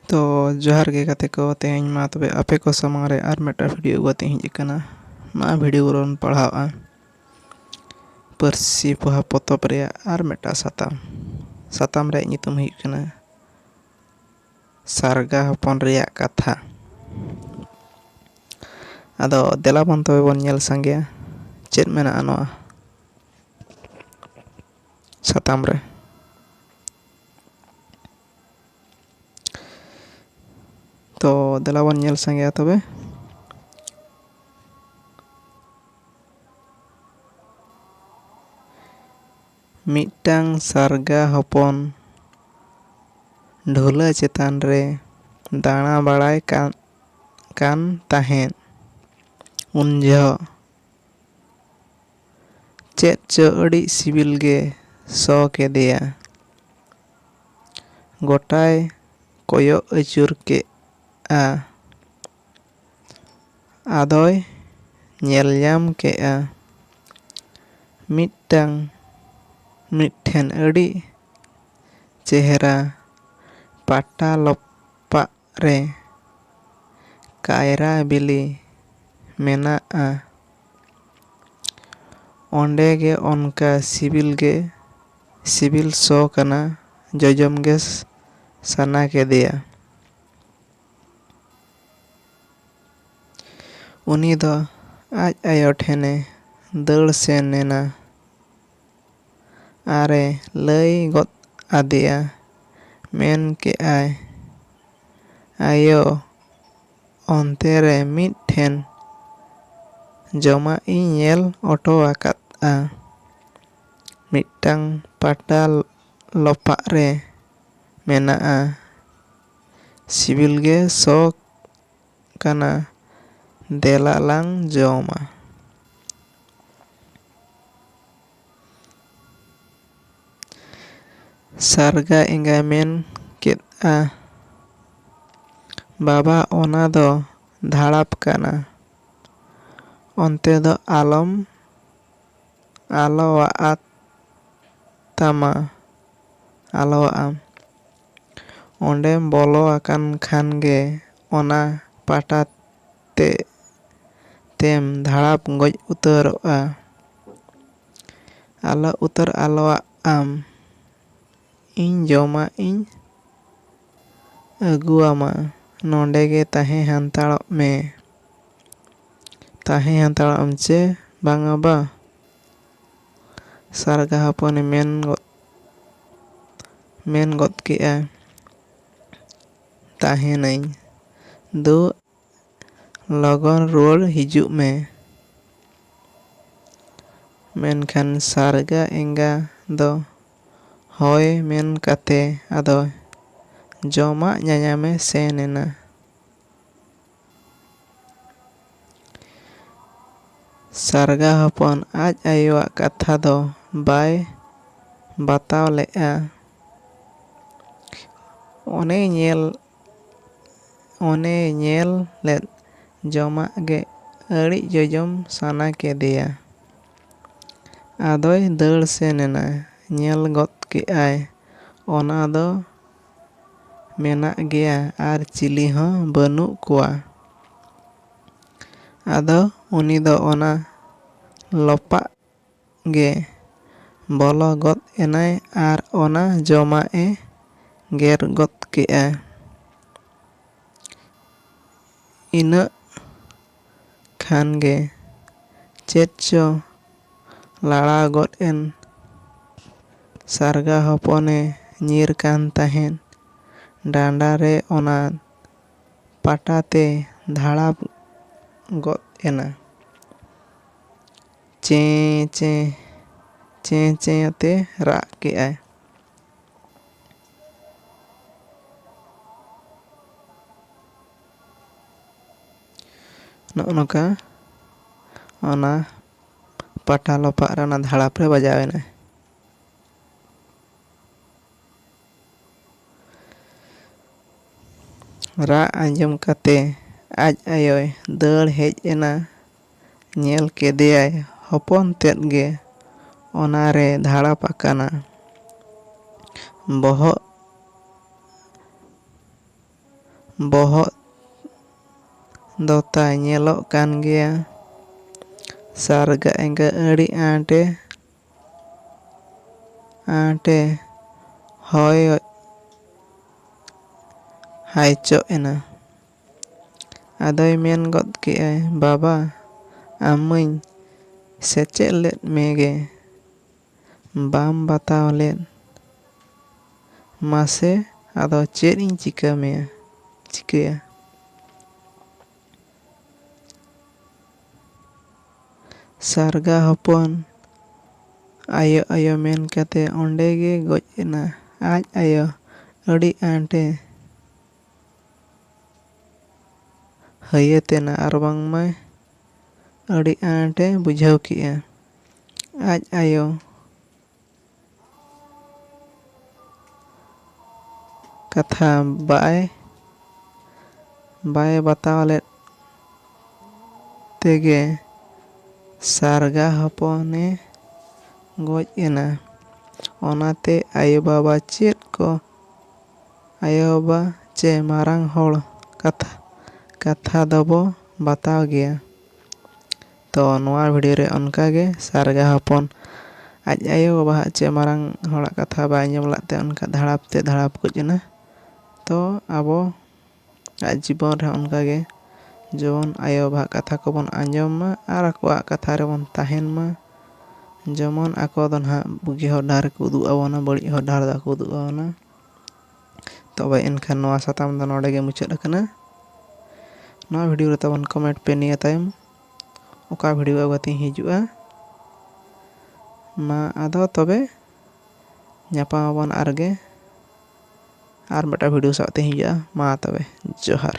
तो जोहार गे गाते को तेहें मा तबे आपे को सामने रे आर मेटा वीडियो गते हिज कना मा वीडियो रोन पढ़ावा parsipaha patab रेयक आर मेटा साताम रे नितुम हिज कना ᱥᱟᱨᱶᱜᱟ ᱦᱚᱯᱚᱱ ᱨᱮᱭᱟᱜ ᱠᱟᱛᱷᱟ। ᱟᱫᱚ ᱫᱮᱞᱟ ᱵᱚᱱ ᱛᱚᱵᱮ ᱵᱚᱱ ᱧᱮᱞ ᱥᱟᱸᱜᱮᱭᱟ ᱪᱮᱫ ᱢᱮᱱᱟᱜᱼᱟ ᱱᱚᱣᱟ ᱥᱟᱛᱟᱢ ᱨᱮ। तो देला बन नेल संगे तबे मिटटांग सारगा हपन ढोला चेतान रे दाणा बाड़ाय कान ताहेन उन जह चेद चो अड़ी सिबिल गे सो केदेया गोटाय कोयो अचुर के आ आदोय नेल ᱧᱟᱢ केआ मिठेन अड़ी चेहरा पाटा लपा रे कायरा बिली मेनाआ ओंडे गे ओनका सिबिल सो कना जजम गे सना केदेया उनी दो आज आयो ठेने दड़ सेन नेना आरे लई गत आदिया मेन के आय आयो ओंते रे मिठेन जमा इ नेल ऑटो आकाता मिटटांग पाटा लपा रे मेनाआ सिबिल गे सो कना देला लांग जोमा सारगा एंगा मेन केदा बाबा ओना दो धाड़ाप काना ओंते दो आलोआ तामा आलोआ ओंडेम बोलो आकान खान गे ओना पाटा तेम धाड़ाप गज उतरोआ आलो उतर आलोआ आम इन जोमा इन अगुआमा नोंडे गे ताहे हांताड़ो में ताहे हांताड़ो चे बांगा बा सारगा हपने मेन गत केआ ताहे नहीं दो लगन रोड हिजुक में मेनखान सारगा एंगा दो होय मेन काते आदो जोमा ᱧᱟᱧᱟᱢᱮ सेन एना सारगा हपन आज आयोआ कथा दो बाय बताव लेआ ओने नेल ले जोमा गे अड़ी जजम साना केदेया आदोय दड़ सेन एना नेल गत के आय ओना दो मेना गया आर चिली हो बनु कुआ आदो उनी दो ओना लपा गे बोलो गत एनाय आर ओना जोमा ए गेर गत केआ इना खान गे चेद चो लाड़ा गत एन सारगा हपने नीर कान ताहेन डांडा रे ओना पाटाते धाड़ाप गत एना चे ते राग के आय नोका ओना पाटा लपा रे ओना धाड़ाप रे बजावेना रा आंजम काते आज आयोय दड़ हेज एना नेल केदेयाय हपन तेद गे ओना रे धाड़ाप आकाना बोहो ᱵᱚᱦᱚᱜ ᱫᱚ ᱛᱟᱭ ᱧᱮᱞᱚᱜ ᱠᱟᱱ ᱜᱮᱭᱟ᱾ ᱥᱟᱨᱜᱟ ᱮᱸᱜᱟ ᱟᱹᱰᱤ ᱟᱸᱴᱮ ᱦᱟᱭᱪᱚᱜ ᱮᱱᱟ᱾ ᱟᱫᱚᱭ ᱢᱮᱱ ᱜᱚᱫ ᱠᱮᱜᱼᱟᱭ, ᱵᱟᱵᱟ, ᱟᱢ ᱢᱟᱧ ᱥᱮᱪᱮᱫ ᱞᱮᱫ ᱢᱮᱜᱮ, ᱵᱟᱢ ᱵᱟᱛᱟᱣ ᱞᱮᱫ᱾ ᱢᱟᱥᱮ ᱟᱫᱚ ᱪᱮᱫ ᱤᱧ ᱪᱤᱠᱟᱹᱭᱟ? ᱥᱟᱨᱜᱟ ᱦᱚᱯᱚᱱ ᱟᱭᱳ ᱢᱮᱱ ᱠᱟᱛᱮ ᱚᱸᱰᱮ ᱜᱮ ᱜᱚᱡ ᱮᱱᱟ᱾ ᱟᱡ ᱟᱭᱳ ᱟᱹᱰᱤ ᱟᱸᱴᱮ ᱦᱟᱹᱭᱟᱹᱛ ᱮᱱᱟ ᱟᱨ ᱵᱟᱝᱢᱟ ᱟᱹᱰᱤ ᱟᱸᱴᱮ ᱵᱩᱡᱷᱟᱹᱣ ᱠᱮᱜᱼᱟ᱾ ᱟᱡ ᱟᱭᱳ ᱠᱟᱛᱷᱟ ᱵᱟᱭ ᱵᱟᱛᱟᱣ ᱞᱮᱫ ᱛᱮᱜᱮ ᱥᱟᱨᱜᱟ ᱦᱚᱯᱚᱱᱮ ᱜᱚᱡ ᱮᱱᱟ᱾ ᱚᱱᱟᱛᱮ ᱟᱭᱳᱼᱵᱟᱵᱟ ᱪᱮ ᱢᱟᱨᱟᱝ ᱦᱚᱲ ᱠᱟᱛᱷᱟ ᱫᱚᱵᱚ ᱵᱟᱛᱟᱣ ᱜᱮᱭᱟ᱾ ᱛᱚ ᱱᱚᱣᱟ ᱵᱷᱤᱰᱤᱭᱳ ᱨᱮ ᱚᱱᱠᱟᱜᱮ ᱥᱟᱨᱜᱟ ᱦᱚᱯᱚᱱ ᱟᱡ ᱟᱭᱳᱼᱵᱟᱵᱟ ᱪᱮ ᱢᱟᱨᱟᱝ ᱦᱚᱲᱟᱜ ᱠᱟᱛᱷᱟ ᱵᱟᱭ ᱟᱸᱡᱚᱢ ᱞᱮᱫ ᱛᱮ ᱚᱱᱠᱟ ᱫᱷᱟᱲᱟᱯ ᱜᱚᱡ ᱮᱱᱟ᱾ ᱛᱚ ᱟᱵᱚ ᱟᱜ ᱡᱤᱵᱚᱱ ᱨᱮ ᱚᱱᱠᱟᱜᱮ ᱡᱮᱢᱚᱱ ᱟᱭᱳᱼᱵᱟᱵᱟᱣᱟᱜ ᱠᱟᱛᱷᱟ ᱠᱚᱵᱚᱱ ᱟᱸᱡᱚᱢ ᱢᱟ ᱟᱨ ᱟᱠᱚᱣᱟᱜ ᱠᱟᱛᱷᱟ ᱨᱮᱵᱚn ᱛᱟᱦᱮᱱ ᱢᱟ᱾ ᱡᱮᱢᱚᱱ ᱟᱠᱚ ᱫᱚ ᱱᱟᱦᱟᱜ ᱵᱩᱜᱤ ᱦᱚᱨ ᱰᱟᱦᱟᱨ ᱠᱚ ᱩᱫᱩᱜ ᱟᱵᱚᱱᱟ, ᱵᱟᱹᱲᱤᱡ ᱦᱚᱨ ᱰᱟᱦᱟᱨ ᱫᱚ ᱵᱟᱠᱚ ᱩᱫᱩᱜ ᱟᱵᱚᱱᱟ᱾ ᱛᱚᱵᱮ ᱮᱱᱠᱷᱟᱱ ᱱᱚᱣᱟ ᱥᱟᱛᱟᱢ ᱫᱚ ᱱᱚᱰᱮ ᱜᱮ ᱢᱩᱪᱟᱹᱫ ᱟᱠᱟᱱᱟ᱾ ᱱᱚᱣᱟ ᱵᱷᱤᱰᱤᱭᱳ ᱨᱮ ᱛᱟᱵᱚᱱ ᱠᱚᱢᱮᱱᱴ ᱯᱮ ᱱᱤᱭᱟᱹ ᱛᱟᱭᱚᱢ ᱚᱠᱟ ᱵᱷᱤᱰᱤᱭᱳ ᱟᱹᱜᱩ ᱠᱟᱛᱮᱧ ᱦᱤᱡᱩᱜᱼᱟ᱾ ᱢᱟ ᱟᱫᱚ ᱛᱚᱵᱮ ᱧᱟᱯᱟᱢ ᱟᱵᱚᱱ ᱟᱨ ᱢᱤᱫᱴᱟᱝ ᱵᱷᱤᱰᱤᱭᱳ ᱥᱟᱶ ᱛᱮᱧ ᱦᱤᱡᱩᱜᱼᱟ᱾ ᱢᱟ ᱛᱚᱵᱮ ᱡᱚᱦᱟᱨ᱾